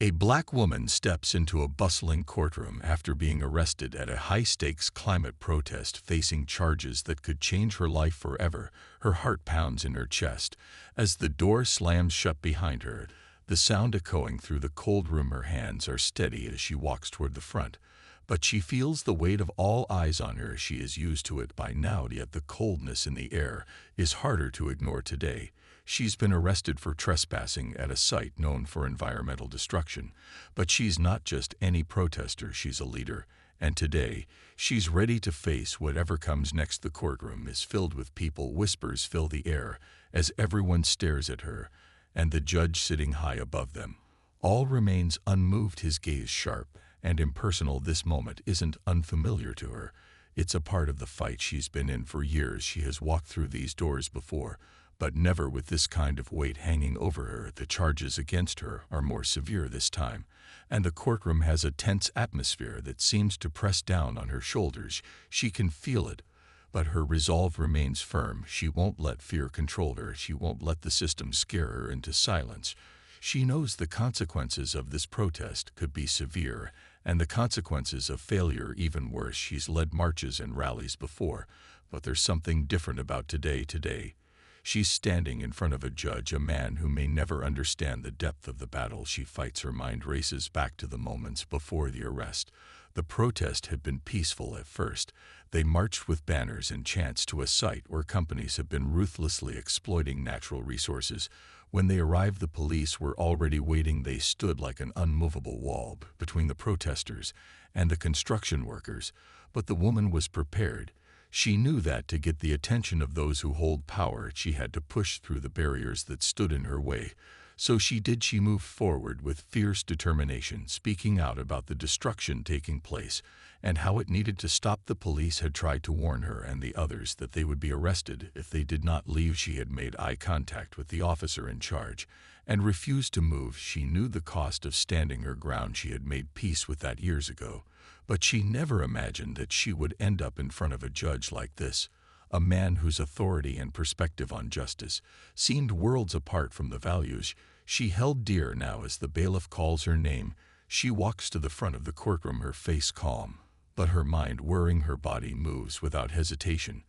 A black woman steps into a bustling courtroom after being arrested at a high-stakes climate protest facing charges that could change her life forever. Her heart pounds in her chest. As the door slams shut behind her, the sound echoing through the cold room, her hands are steady as she walks toward the front. But she feels the weight of all eyes on her. She is used to it by now, yet the coldness in the air is harder to ignore today. She's been arrested for trespassing at a site known for environmental destruction. But she's not just any protester, she's a leader. And today, she's ready to face whatever comes next. The courtroom is filled with people. Whispers fill the air as everyone stares at her, and the judge sitting high above them all remains unmoved, his gaze sharp and impersonal. This moment isn't unfamiliar to her. It's a part of the fight she's been in for years. She has walked through these doors before, but never with this kind of weight hanging over her. The charges against her are more severe this time, and the courtroom has a tense atmosphere that seems to press down on her shoulders. She can feel it, but her resolve remains firm. She won't let fear control her. She won't let the system scare her into silence. She knows the consequences of this protest could be severe, and the consequences of failure even worse. She's led marches and rallies before, but there's something different about today. She's standing in front of a judge, a man who may never understand the depth of the battle she fights. Her mind races back to the moments before the arrest. The protest had been peaceful at first. They marched with banners and chants to a site where companies have been ruthlessly exploiting natural resources. When they arrived, the police were already waiting. They stood like an unmovable wall between the protesters and the construction workers. But the woman was prepared. She knew that to get the attention of those who hold power, she had to push through the barriers that stood in her way. So she did. She moved forward with fierce determination, speaking out about the destruction taking place and how it needed to stop. The police had tried to warn her and the others that they would be arrested if they did not leave. She had made eye contact with the officer in charge and refused to move. She knew the cost of standing her ground. She had made peace with that years ago. But she never imagined that she would end up in front of a judge like this, a man whose authority and perspective on justice seemed worlds apart from the values she held dear. Now, as the bailiff calls her name, she walks to the front of the courtroom, her face calm, but her mind whirring. Her body moves without hesitation,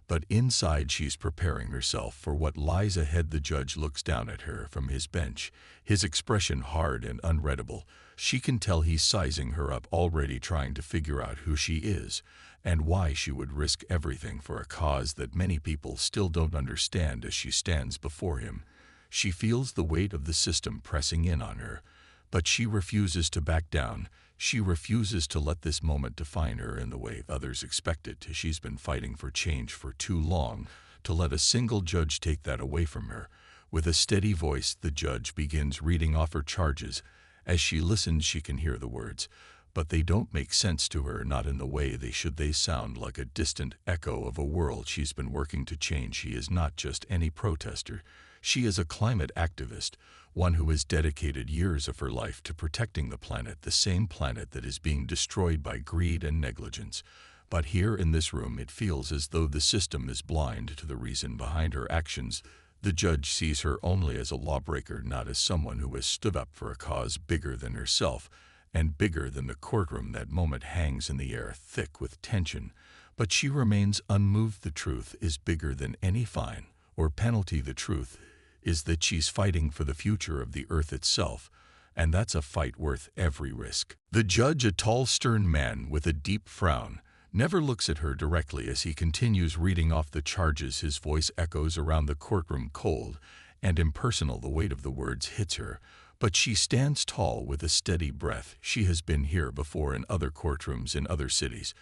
but inside she's preparing herself for what lies ahead. The judge looks down at her from his bench, his expression hard and unreadable. She can tell he's sizing her up, already trying to figure out who she is and why she would risk everything for a cause that many people still don't understand. As she stands before him, she feels the weight of the system pressing in on her, but she refuses to back down. She refuses to let this moment define her in the way others expect it. She's been fighting for change for too long to let a single judge take that away from her. With a steady voice, the judge begins reading off her charges. As she listens, she can hear the words, but they don't make sense to her, not in the way they should. They sound like a distant echo of a world she's been working to change. She is not just any protester. She is a climate activist, one who has dedicated years of her life to protecting the planet, the same planet that is being destroyed by greed and negligence. But here in this room, it feels as though the system is blind to the reason behind her actions. The judge sees her only as a lawbreaker, not as someone who has stood up for a cause bigger than herself and bigger than the courtroom. That moment hangs in the air, thick with tension, but she remains unmoved. The truth is bigger than any fine or penalty. The truth is that she's fighting for the future of the earth itself, and that's a fight worth every risk. The judge, a tall, stern man with a deep frown, never looks at her directly as he continues reading off the charges. His voice echoes around the courtroom, cold and impersonal. The weight of the words hits her, but she stands tall with a steady breath. She has been here before, in other courtrooms in other cities,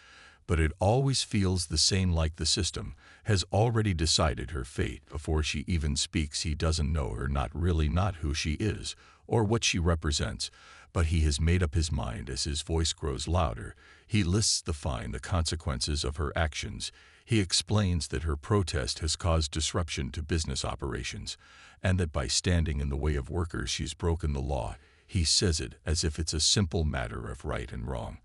but it always feels the same, like the system has already decided her fate before she even speaks. He doesn't know her, not really, not who she is or what she represents, but he has made up his mind. As his voice grows louder, he lists the fine, the consequences of her actions. He explains that her protest has caused disruption to business operations, and that by standing in the way of workers, she's broken the law. He says it as if it's a simple matter of right and wrong.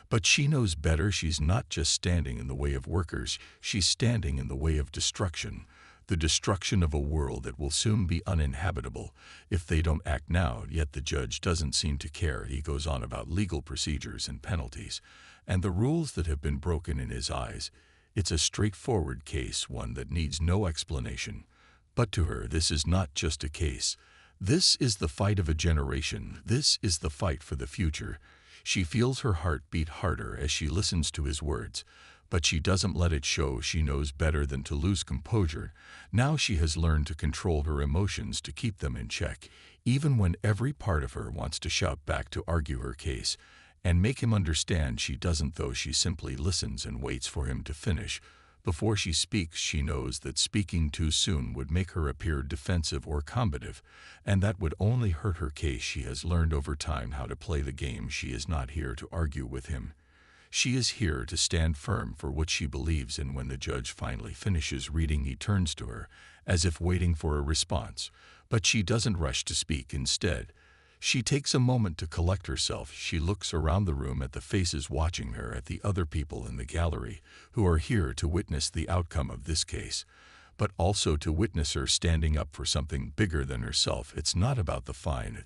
But she knows better. She's not just standing in the way of workers, she's standing in the way of destruction. the destruction of a world that will soon be uninhabitable if they don't act now. Yet the judge doesn't seem to care. He goes on about legal procedures and penalties, and the rules that have been broken in his eyes. It's a straightforward case, one that needs no explanation. But to her, this is not just a case. This is the fight of a generation. This is the fight for the future. She feels her heart beat harder as she listens to his words, but she doesn't let it show. She knows better than to lose composure. Now she has learned to control her emotions, to keep them in check, even when every part of her wants to shout back, to argue her case and make him understand. She doesn't, though. She simply listens and waits for him to finish. Before she speaks, she knows that speaking too soon would make her appear defensive or combative, and that would only hurt her case. She has learned over time how to play the game. She is not here to argue with him. She is here to stand firm for what she believes in. When the judge finally finishes reading, he turns to her, as if waiting for a response, but she doesn't rush to speak. Instead, she takes a moment to collect herself. She looks around the room at the faces watching her, at the other people in the gallery who are here to witness the outcome of this case, but also to witness her standing up for something bigger than herself. It's not about the fine.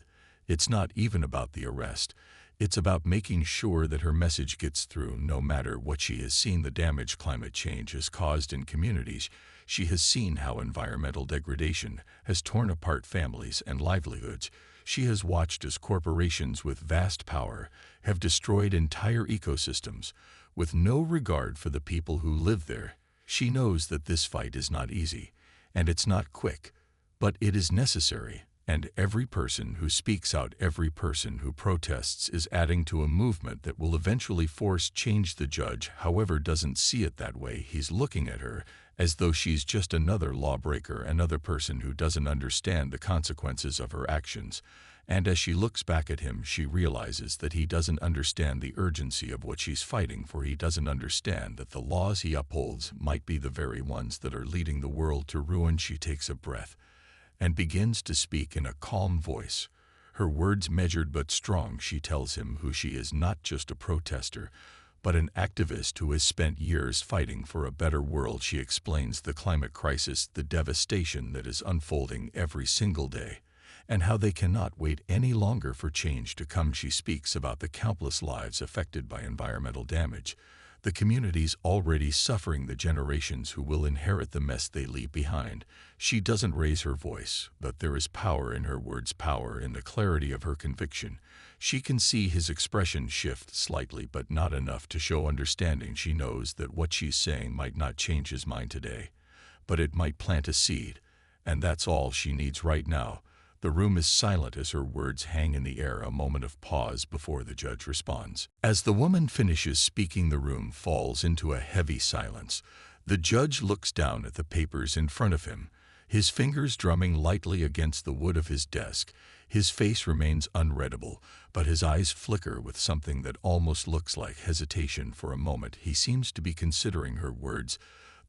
It's not even about the arrest. It's about making sure that her message gets through, no matter what. She has seen the damage climate change has caused in communities. She has seen how environmental degradation has torn apart families and livelihoods. She has watched as corporations with vast power have destroyed entire ecosystems with no regard for the people who live there. She knows that this fight is not easy, and it's not quick, but it is necessary. And every person who speaks out, every person who protests, is adding to a movement that will eventually force change. The judge, however, doesn't see it that way. He's looking at her as though she's just another lawbreaker, another person who doesn't understand the consequences of her actions. And as she looks back at him, she realizes that he doesn't understand the urgency of what she's fighting for. He doesn't understand that the laws he upholds might be the very ones that are leading the world to ruin. She takes a breath and begins to speak in a calm voice, her words measured but strong. She tells him who she is, not just a protester, but an activist who has spent years fighting for a better world. She explains the climate crisis, the devastation that is unfolding every single day, and how they cannot wait any longer for change to come. She speaks about the countless lives affected by environmental damage, the communities already suffering, the generations who will inherit the mess they leave behind. She doesn't raise her voice, but there is power in her words, power in the clarity of her conviction. She can see his expression shift slightly, but not enough to show understanding. She knows that what she's saying might not change his mind today, but it might plant a seed, and that's all she needs right now. The room is silent as her words hang in the air, a moment of pause before the judge responds. As the woman finishes speaking, the room falls into a heavy silence. The judge looks down at the papers in front of him, his fingers drumming lightly against the wood of his desk. His face remains unreadable, but his eyes flicker with something that almost looks like hesitation. For a moment, he seems to be considering her words,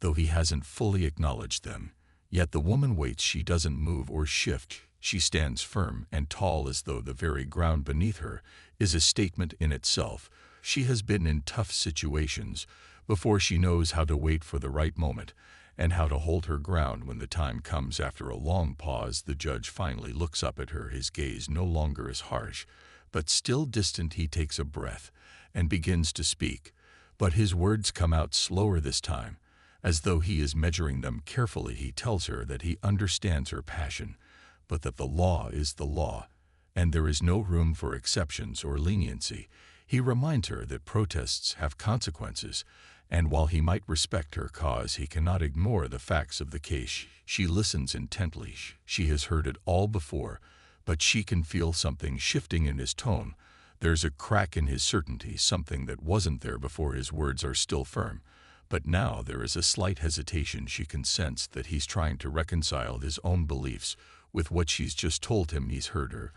though he hasn't fully acknowledged them. Yet the woman waits. She doesn't move or shift. She stands firm and tall, as though the very ground beneath her is a statement in itself. She has been in tough situations before. She knows how to wait for the right moment and how to hold her ground when the time comes. After a long pause, the judge finally looks up at her, his gaze no longer as harsh, but still distant. He takes a breath and begins to speak, but his words come out slower this time, as though he is measuring them carefully. He tells her that he understands her passion, but that the law is the law, and there is no room for exceptions or leniency. He reminds her that protests have consequences, and while he might respect her cause, he cannot ignore the facts of the case. She listens intently. She has heard it all before, but she can feel something shifting in his tone. There's a crack in his certainty, something that wasn't there before. His words are still firm, but now there is a slight hesitation. She can sense that he's trying to reconcile his own beliefs with what she's just told him. He's heard her,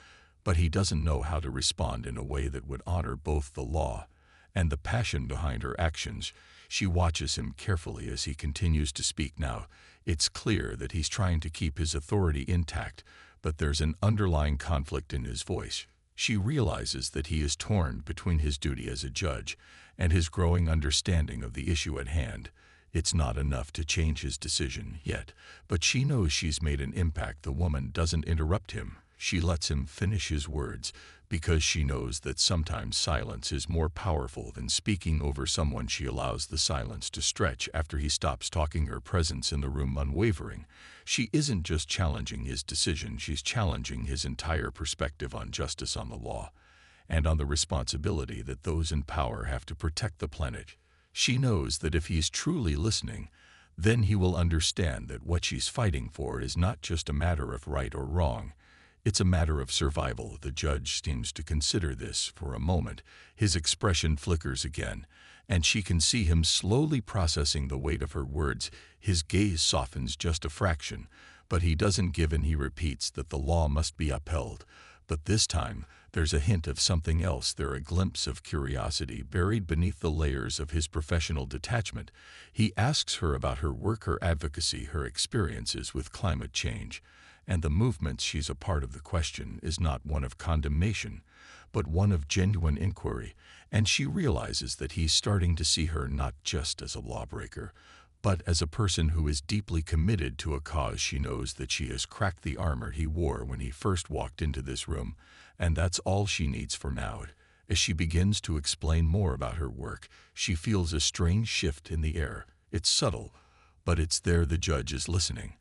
but he doesn't know how to respond in a way that would honor both the law and the passion behind her actions. She watches him carefully as he continues to speak. Now, it's clear that he's trying to keep his authority intact, but there's an underlying conflict in his voice. She realizes that he is torn between his duty as a judge and his growing understanding of the issue at hand. It's not enough to change his decision yet, but she knows she's made an impact. The woman doesn't interrupt him. She lets him finish his words because she knows that sometimes silence is more powerful than speaking over someone. She allows the silence to stretch after he stops talking, her presence in the room unwavering. She isn't just challenging his decision, she's challenging his entire perspective on justice, on the law, and on the responsibility that those in power have to protect the planet. She knows that if he's truly listening, then he will understand that what she's fighting for is not just a matter of right or wrong. It's a matter of survival. The judge seems to consider this for a moment. His expression flickers again, and she can see him slowly processing the weight of her words. His gaze softens just a fraction, but he doesn't give in. He repeats that the law must be upheld. But this time, there's a hint of something else. There's a glimpse of curiosity buried beneath the layers of his professional detachment. He asks her about her work, her advocacy, her experiences with climate change, and the movements she's a part of. The question is not one of condemnation, but one of genuine inquiry, and she realizes that he's starting to see her not just as a lawbreaker, but as a person who is deeply committed to a cause. She knows that she has cracked the armor he wore when he first walked into this room, and that's all she needs for now. As she begins to explain more about her work, she feels a strange shift in the air. It's subtle, but it's there. The judge is listening,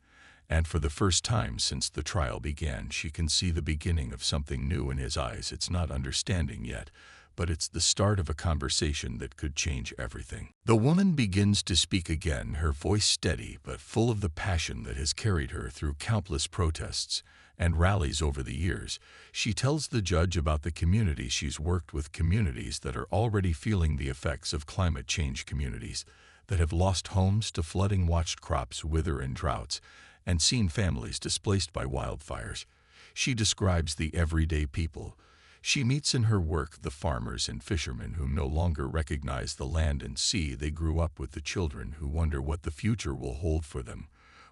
and for the first time since the trial began, she can see the beginning of something new in his eyes. It's not understanding yet, but it's the start of a conversation that could change everything. The woman begins to speak again, her voice steady but full of the passion that has carried her through countless protests and rallies over the years. She tells the judge about the community she's worked with, communities that are already feeling the effects of climate change, communities that have lost homes to flooding, watched crops wither in droughts, and seen families displaced by wildfires. She describes the everyday people she meets in her work, the farmers and fishermen who no longer recognize the land and sea they grew up with, the children who wonder what the future will hold for them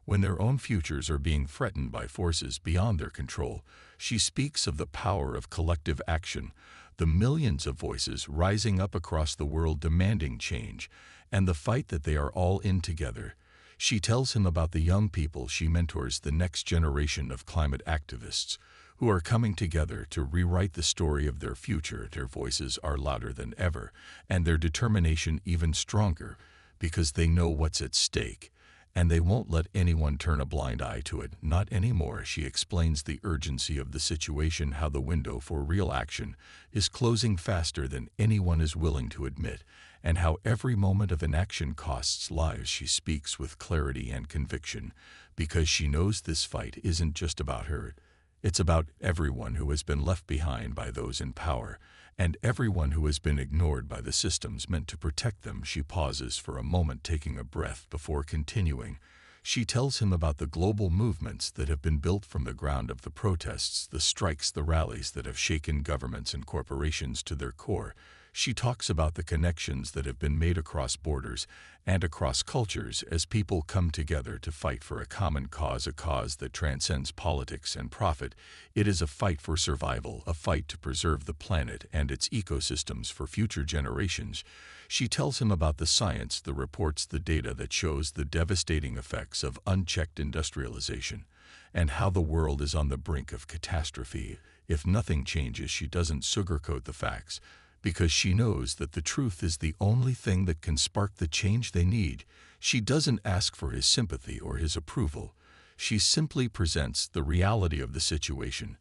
when their own futures are being threatened by forces beyond their control. She speaks of the power of collective action, the millions of voices rising up across the world demanding change, and the fight that they are all in together. She tells him about the young people she mentors, the next generation of climate activists who are coming together to rewrite the story of their future. Their voices are louder than ever, and their determination even stronger, because they know what's at stake, and they won't let anyone turn a blind eye to it. Not anymore. She explains the urgency of the situation, how the window for real action is closing faster than anyone is willing to admit, and how every moment of inaction costs lives. She speaks with clarity and conviction, because she knows this fight isn't just about her. It's about everyone who has been left behind by those in power, and everyone who has been ignored by the systems meant to protect them. She pauses for a moment, taking a breath before continuing. She tells him about the global movements that have been built from the ground of the protests, the strikes, the rallies that have shaken governments and corporations to their core. She talks about the connections that have been made across borders and across cultures as people come together to fight for a common cause, a cause that transcends politics and profit. It is a fight for survival, a fight to preserve the planet and its ecosystems for future generations. She tells him about the science, the reports, the data that shows the devastating effects of unchecked industrialization, and how the world is on the brink of catastrophe if nothing changes. She doesn't sugarcoat the facts, because she knows that the truth is the only thing that can spark the change they need. She doesn't ask for his sympathy or his approval. She simply presents the reality of the situation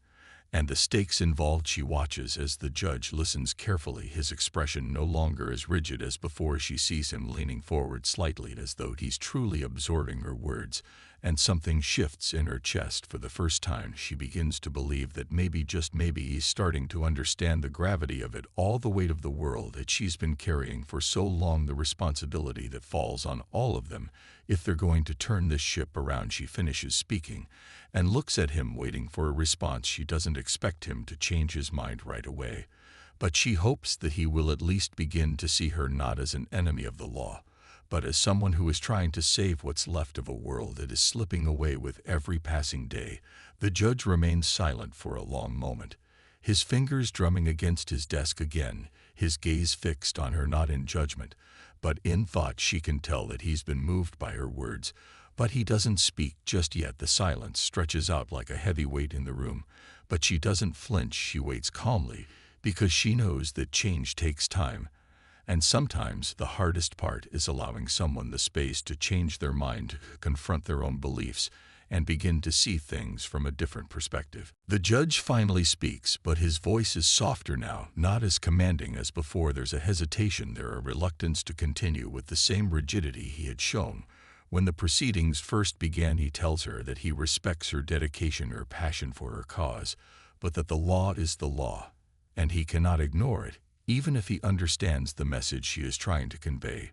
and the stakes involved. She watches as the judge listens carefully, his expression no longer as rigid as before. She sees him leaning forward slightly, as though he's truly absorbing her words, and something shifts in her chest. For the first time, she begins to believe that maybe, just maybe, he's starting to understand the gravity of it all, the weight of the world that she's been carrying for so long, the responsibility that falls on all of them if they're going to turn this ship around. She finishes speaking and looks at him, waiting for a response. She doesn't expect him to change his mind right away, but she hopes that he will at least begin to see her not as an enemy of the law, but as someone who is trying to save what's left of a world that is slipping away with every passing day. The judge remains silent for a long moment, his fingers drumming against his desk again, his gaze fixed on her, not in judgment, but in thought she can tell that he's been moved by her words. But he doesn't speak just yet. The silence stretches out like a heavy weight in the room. But she doesn't flinch. She waits calmly, because she knows that change takes time. And sometimes the hardest part is allowing someone the space to change their mind, confront their own beliefs, and begin to see things from a different perspective. The judge finally speaks, but his voice is softer now, not as commanding as before. There's a hesitation there, a reluctance to continue with the same rigidity he had shown. When the proceedings first began, he tells her that he respects her dedication, her passion for her cause, but that the law is the law, and he cannot ignore it, even if he understands the message she is trying to convey.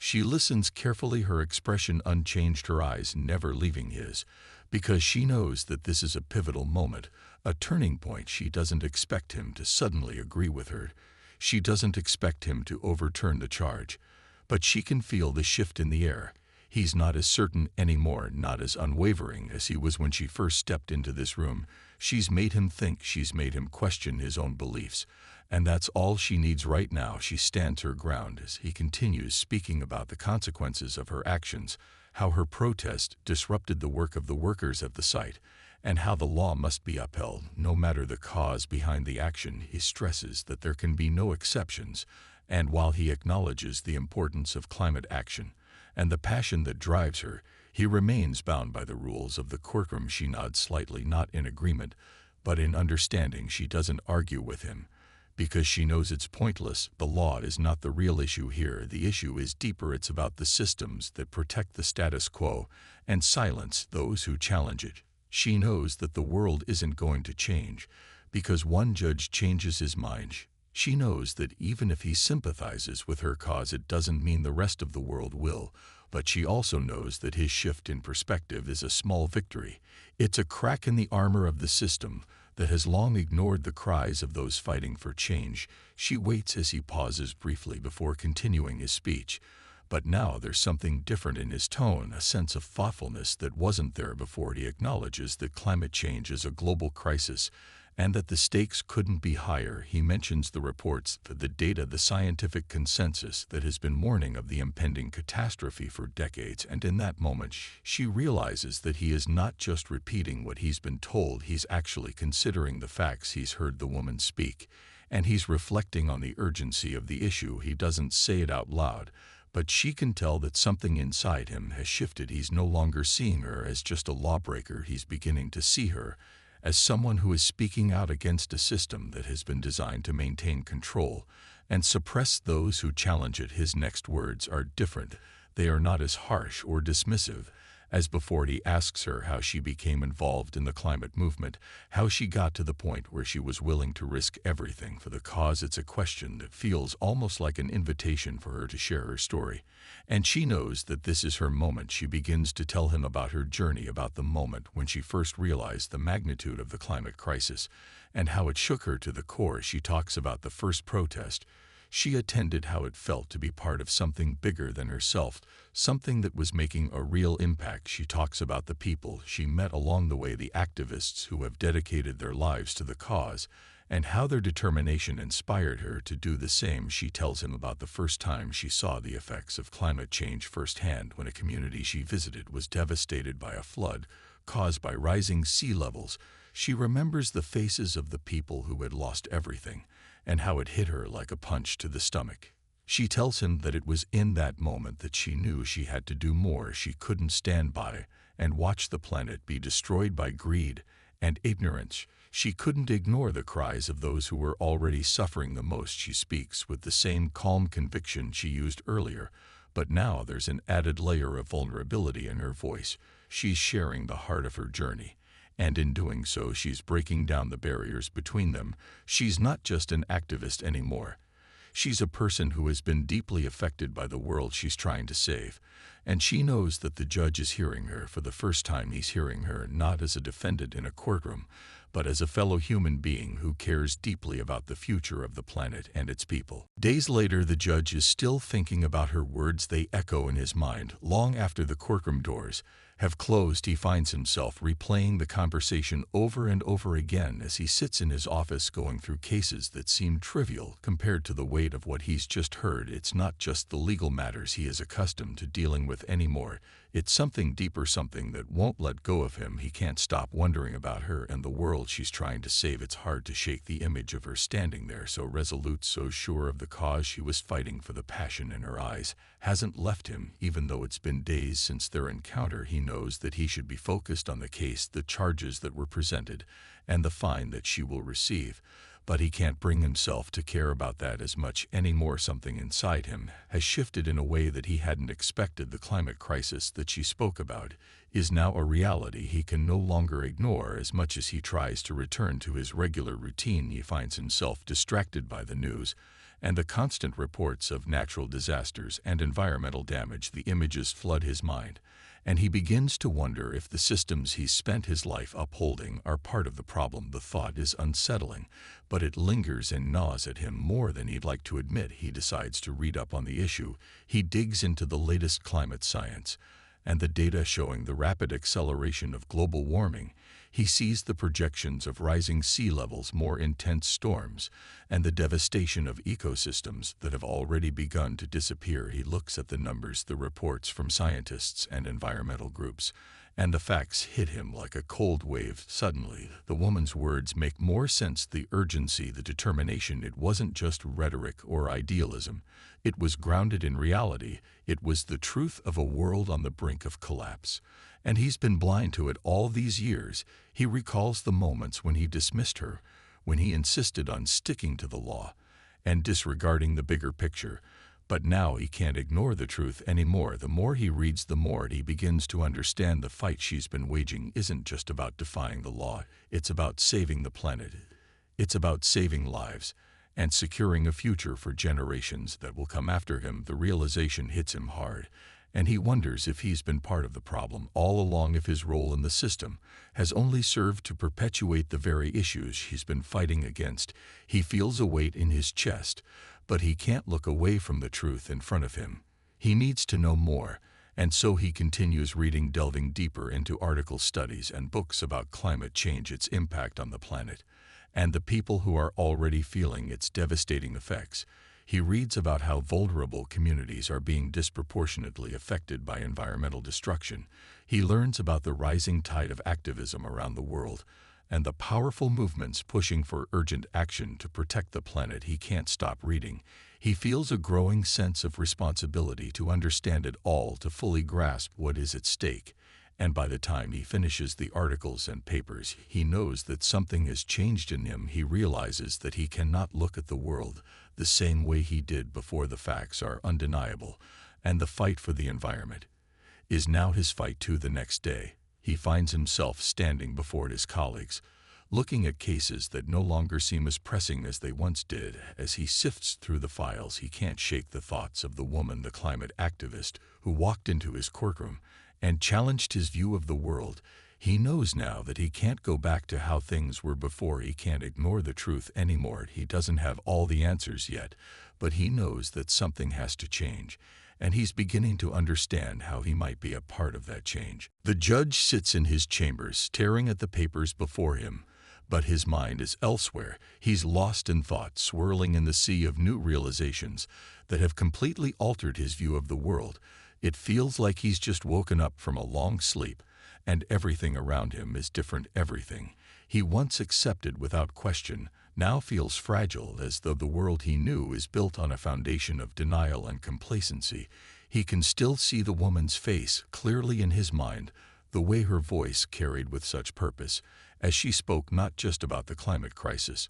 She listens carefully, her expression unchanged, her eyes never leaving his, because she knows that this is a pivotal moment, a turning point. She doesn't expect him to suddenly agree with her. She doesn't expect him to overturn the charge. But she can feel the shift in the air. He's not as certain anymore, not as unwavering as he was when she first stepped into this room. She's made him think, she's made him question his own beliefs. And that's all she needs right now. She stands her ground as he continues speaking about the consequences of her actions, how her protest disrupted the work of the workers of the site, and how the law must be upheld, no matter the cause behind the action. He stresses that there can be no exceptions, and while he acknowledges the importance of climate action and the passion that drives her, he remains bound by the rules of the courtroom. She nods slightly, not in agreement, but in understanding. She doesn't argue with him, because she knows it's pointless. The law is not the real issue here. The issue is deeper. It's about the systems that protect the status quo and silence those who challenge it. She knows that the world isn't going to change because one judge changes his mind. She knows that even if he sympathizes with her cause, it doesn't mean the rest of the world will. But she also knows that his shift in perspective is a small victory. It's a crack in the armor of the system that has long ignored the cries of those fighting for change. She waits as he pauses briefly before continuing his speech. But now there's something different in his tone, a sense of thoughtfulness that wasn't there before. He acknowledges that climate change is a global crisis and that the stakes couldn't be higher. He mentions the reports, the data, the scientific consensus that has been warning of the impending catastrophe for decades, and in that moment she realizes that he is not just repeating what he's been told, he's actually considering the facts. He's heard the woman speak, and he's reflecting on the urgency of the issue. He doesn't say it out loud, but she can tell that something inside him has shifted. He's no longer seeing her as just a lawbreaker. He's beginning to see her as someone who is speaking out against a system that has been designed to maintain control and suppress those who challenge it. His next words are different. They are not as harsh or dismissive as before. He asks her how she became involved in the climate movement, how she got to the point where she was willing to risk everything for the cause. It's a question that feels almost like an invitation for her to share her story. And she knows that this is her moment. She begins to tell him about her journey, about the moment when she first realized the magnitude of the climate crisis and how it shook her to the core. She talks about the first protest she attended, how it felt to be part of something bigger than herself, something that was making a real impact. She talks about the people she met along the way, the activists who have dedicated their lives to the cause, and how their determination inspired her to do the same. She tells him about the first time she saw the effects of climate change firsthand, when a community she visited was devastated by a flood caused by rising sea levels. She remembers the faces of the people who had lost everything, and how it hit her like a punch to the stomach. She tells him that it was in that moment that she knew she had to do more. She couldn't stand by and watch the planet be destroyed by greed and ignorance. She couldn't ignore the cries of those who were already suffering the most. She speaks with the same calm conviction she used earlier, but now there's an added layer of vulnerability in her voice. She's sharing the heart of her journey, and in doing so, she's breaking down the barriers between them. She's not just an activist anymore. She's a person who has been deeply affected by the world she's trying to save, and she knows that the judge is hearing her for the first time. He's hearing her not as a defendant in a courtroom, but as a fellow human being who cares deeply about the future of the planet and its people. Days later, the judge is still thinking about her words. They echo in his mind long after the courtroom doors have closed, he finds himself replaying the conversation over and over again as he sits in his office going through cases that seem trivial compared to the weight of what he's just heard. It's not just the legal matters he is accustomed to dealing with anymore. It's something deeper, something that won't let go of him. He can't stop wondering about her and the world she's trying to save. It's hard to shake the image of her standing there, so resolute, so sure of the cause she was fighting for. The passion in her eyes hasn't left him. Even though it's been days since their encounter, he knows that he should be focused on the case, the charges that were presented, and the fine that she will receive. But he can't bring himself to care about that as much anymore. Something inside him has shifted in a way that he hadn't expected. The climate crisis that she spoke about is now a reality he can no longer ignore. As much as he tries to return to his regular routine, he finds himself distracted by the news and the constant reports of natural disasters and environmental damage. The images flood his mind, and he begins to wonder if the systems he's spent his life upholding are part of the problem. The thought is unsettling, but it lingers and gnaws at him more than he'd like to admit. He decides to read up on the issue. He digs into the latest climate science and the data showing the rapid acceleration of global warming. He sees the projections of rising sea levels, more intense storms, and the devastation of ecosystems that have already begun to disappear. He looks at the numbers, the reports from scientists and environmental groups, and the facts hit him like a cold wave. Suddenly, the woman's words make more sense. The urgency, the determination. It wasn't just rhetoric or idealism. It was grounded in reality. It was the truth of a world on the brink of collapse. And he's been blind to it all these years. He recalls the moments when he dismissed her, when he insisted on sticking to the law and disregarding the bigger picture. But now he can't ignore the truth anymore. The more he reads, the more he begins to understand the fight she's been waging isn't just about defying the law. It's about saving the planet. It's about saving lives and securing a future for generations that will come after him. The realization hits him hard, and he wonders if he's been part of the problem all along, if his role in the system has only served to perpetuate the very issues he's been fighting against. He feels a weight in his chest, but he can't look away from the truth in front of him. He needs to know more, and so he continues reading, delving deeper into articles, studies, and books about climate change, its impact on the planet, and the people who are already feeling its devastating effects. He reads about how vulnerable communities are being disproportionately affected by environmental destruction. He learns about the rising tide of activism around the world and the powerful movements pushing for urgent action to protect the planet. He can't stop reading. He feels a growing sense of responsibility to understand it all, to fully grasp what is at stake. And by the time he finishes the articles and papers, he knows that something has changed in him. He realizes that he cannot look at the world the same way he did before. The facts are undeniable, and the fight for the environment is now his fight too. The next day, he finds himself standing before his colleagues, looking at cases that no longer seem as pressing as they once did. As he sifts through the files, he can't shake the thoughts of the woman, the climate activist, who walked into his courtroom and challenged his view of the world. He knows now that he can't go back to how things were before. He can't ignore the truth anymore. He doesn't have all the answers yet, but he knows that something has to change, and he's beginning to understand how he might be a part of that change. The judge sits in his chambers, staring at the papers before him, but his mind is elsewhere. He's lost in thought, swirling in the sea of new realizations that have completely altered his view of the world. It feels like he's just woken up from a long sleep, and everything around him is different. Everything he once accepted without question now feels fragile, as though the world he knew is built on a foundation of denial and complacency. He can still see the woman's face clearly in his mind, the way her voice carried with such purpose, as she spoke not just about the climate crisis,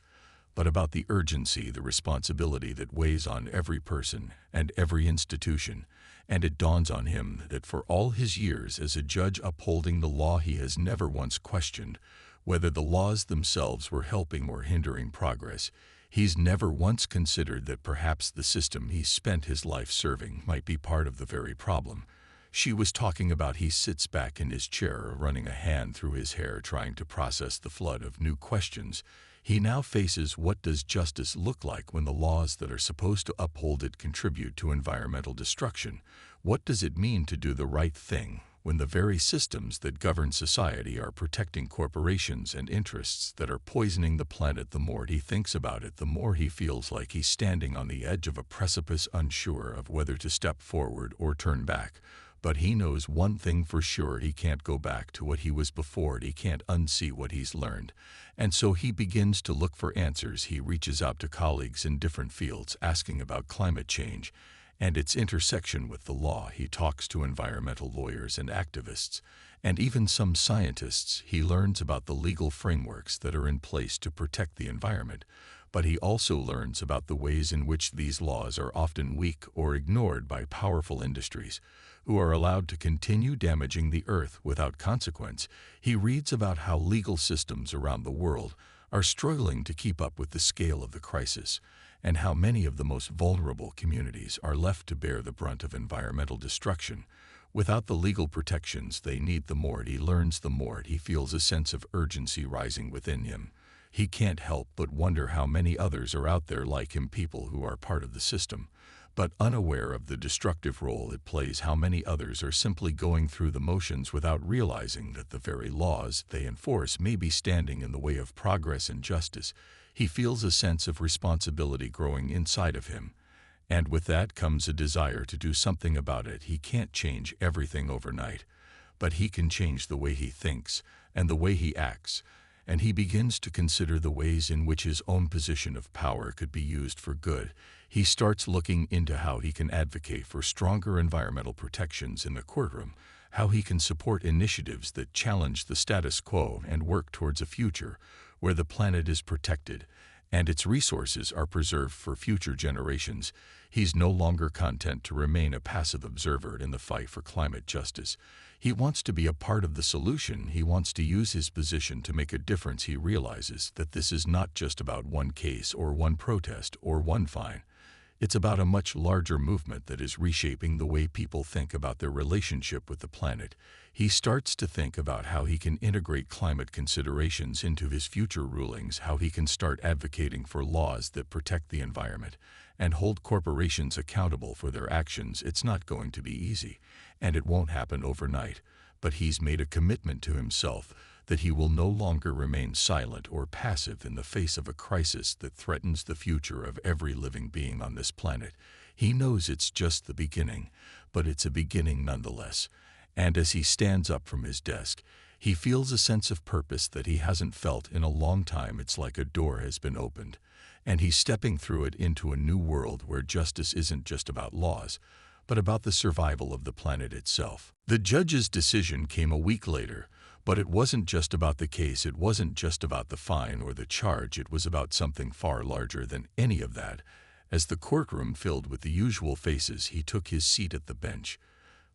but about the urgency, the responsibility that weighs on every person and every institution. And it dawns on him that for all his years as a judge upholding the law, he has never once questioned whether the laws themselves were helping or hindering progress. He's never once considered that perhaps the system he spent his life serving might be part of the very problem she was talking about. He sits back in his chair, running a hand through his hair, trying to process the flood of new questions. He now faces, what does justice look like when the laws that are supposed to uphold it contribute to environmental destruction? What does it mean to do the right thing when the very systems that govern society are protecting corporations and interests that are poisoning the planet. The more he thinks about it, the more he feels like he's standing on the edge of a precipice, unsure of whether to step forward or turn back. But he knows one thing for sure: he can't go back to what he was before. He can't unsee what he's learned. And so he begins to look for answers. He reaches out to colleagues in different fields, asking about climate change and its intersection with the law. He talks to environmental lawyers and activists, and even some scientists. He learns about the legal frameworks that are in place to protect the environment, but he also learns about the ways in which these laws are often weak or ignored by powerful industries, who are allowed to continue damaging the earth without consequence. He reads about how legal systems around the world are struggling to keep up with the scale of the crisis, and how many of the most vulnerable communities are left to bear the brunt of environmental destruction without the legal protections they need. The more he learns, the more he feels a sense of urgency rising within him. He can't help but wonder how many others are out there like him, people who are part of the system, but unaware of the destructive role it plays. How many others are simply going through the motions without realizing that the very laws they enforce may be standing in the way of progress and justice. He feels a sense of responsibility growing inside of him, and with that comes a desire to do something about it. He can't change everything overnight, but he can change the way he thinks and the way he acts, and he begins to consider the ways in which his own position of power could be used for good. He starts looking into how he can advocate for stronger environmental protections in the courtroom, how he can support initiatives that challenge the status quo and work towards a future where the planet is protected and its resources are preserved for future generations. He's no longer content to remain a passive observer in the fight for climate justice. He wants to be a part of the solution. He wants to use his position to make a difference. He realizes that this is not just about one case or one protest or one fine. It's about a much larger movement that is reshaping the way people think about their relationship with the planet. He starts to think about how he can integrate climate considerations into his future rulings, how he can start advocating for laws that protect the environment and hold corporations accountable for their actions. It's not going to be easy, and it won't happen overnight, but he's made a commitment to himself that he will no longer remain silent or passive in the face of a crisis that threatens the future of every living being on this planet. He knows it's just the beginning, but it's a beginning nonetheless. And as he stands up from his desk, he feels a sense of purpose that he hasn't felt in a long time. It's like a door has been opened, and he's stepping through it into a new world where justice isn't just about laws, but about the survival of the planet itself. The judge's decision came a week later, but it wasn't just about the case. It wasn't just about the fine or the charge. It was about something far larger than any of that. As the courtroom filled with the usual faces, he took his seat at the bench.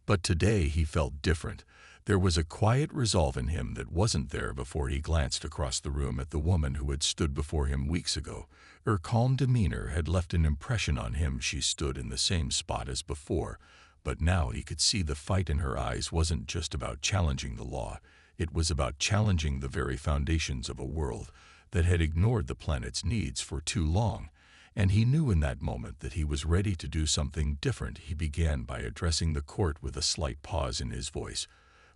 But today he felt different. There was a quiet resolve in him that wasn't there before. He glanced across the room at the woman who had stood before him weeks ago. Her calm demeanor had left an impression on him. She stood in the same spot as before, but now he could see the fight in her eyes wasn't just about challenging the law. It was about challenging the very foundations of a world that had ignored the planet's needs for too long. And he knew in that moment that he was ready to do something different. He began by addressing the court with a slight pause in his voice,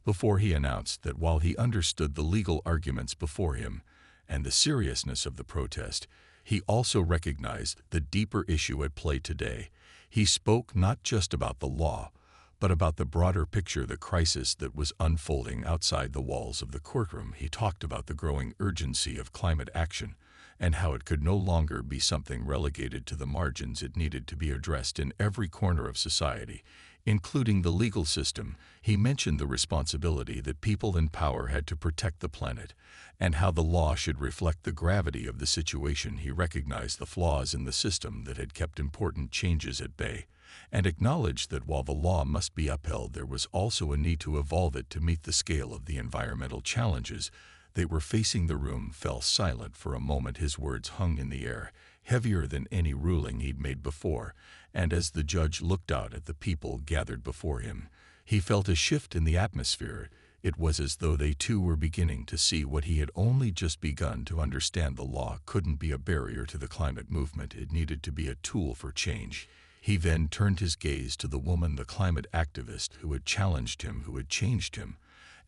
before he announced that while he understood the legal arguments before him and the seriousness of the protest, he also recognized the deeper issue at play today. He spoke not just about the law, but about the broader picture, the crisis that was unfolding outside the walls of the courtroom. He talked about the growing urgency of climate action and how it could no longer be something relegated to the margins. It needed to be addressed in every corner of society, including the legal system. He mentioned the responsibility that people in power had to protect the planet and how the law should reflect the gravity of the situation. He recognized the flaws in the system that had kept important changes at bay, and acknowledged that while the law must be upheld, there was also a need to evolve it to meet the scale of the environmental challenges they were facing. The room fell silent for a moment. His words hung in the air, heavier than any ruling he'd made before, and as the judge looked out at the people gathered before him, he felt a shift in the atmosphere. It was as though they too were beginning to see what he had only just begun to understand. The law couldn't be a barrier to the climate movement. It needed to be a tool for change. He then turned his gaze to the woman, the climate activist who had challenged him, who had changed him,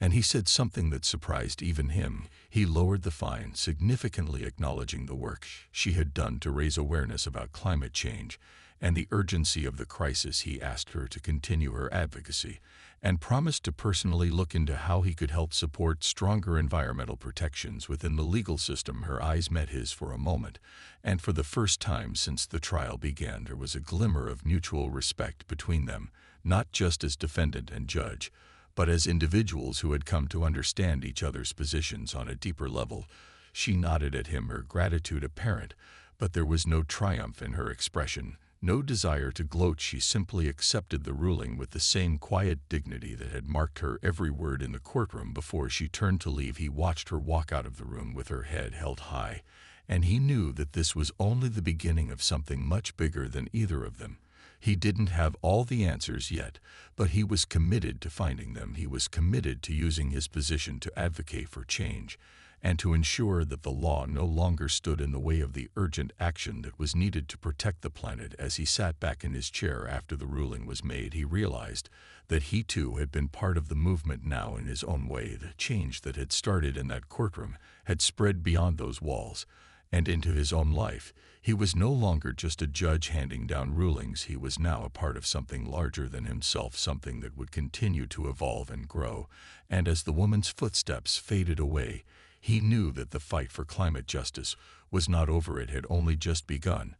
and he said something that surprised even him. He lowered the fine, significantly acknowledging the work she had done to raise awareness about climate change and the urgency of the crisis. He asked her to continue her advocacy and promised to personally look into how he could help support stronger environmental protections within the legal system. Her eyes met his for a moment, and for the first time since the trial began, there was a glimmer of mutual respect between them, not just as defendant and judge, but as individuals who had come to understand each other's positions on a deeper level. She nodded at him, her gratitude apparent, but there was no triumph in her expression, no desire to gloat. She simply accepted the ruling with the same quiet dignity that had marked her every word in the courtroom. Before she turned to leave, he watched her walk out of the room with her head held high, and he knew that this was only the beginning of something much bigger than either of them. He didn't have all the answers yet, but he was committed to finding them. He was committed to using his position to advocate for change and to ensure that the law no longer stood in the way of the urgent action that was needed to protect the planet. As he sat back in his chair after the ruling was made, he realized that he too had been part of the movement now in his own way. The change that had started in that courtroom had spread beyond those walls and into his own life. He was no longer just a judge handing down rulings. He was now a part of something larger than himself, something that would continue to evolve and grow. And as the woman's footsteps faded away, he knew that the fight for climate justice was not over. It had only just begun,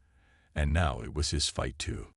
and now it was his fight too.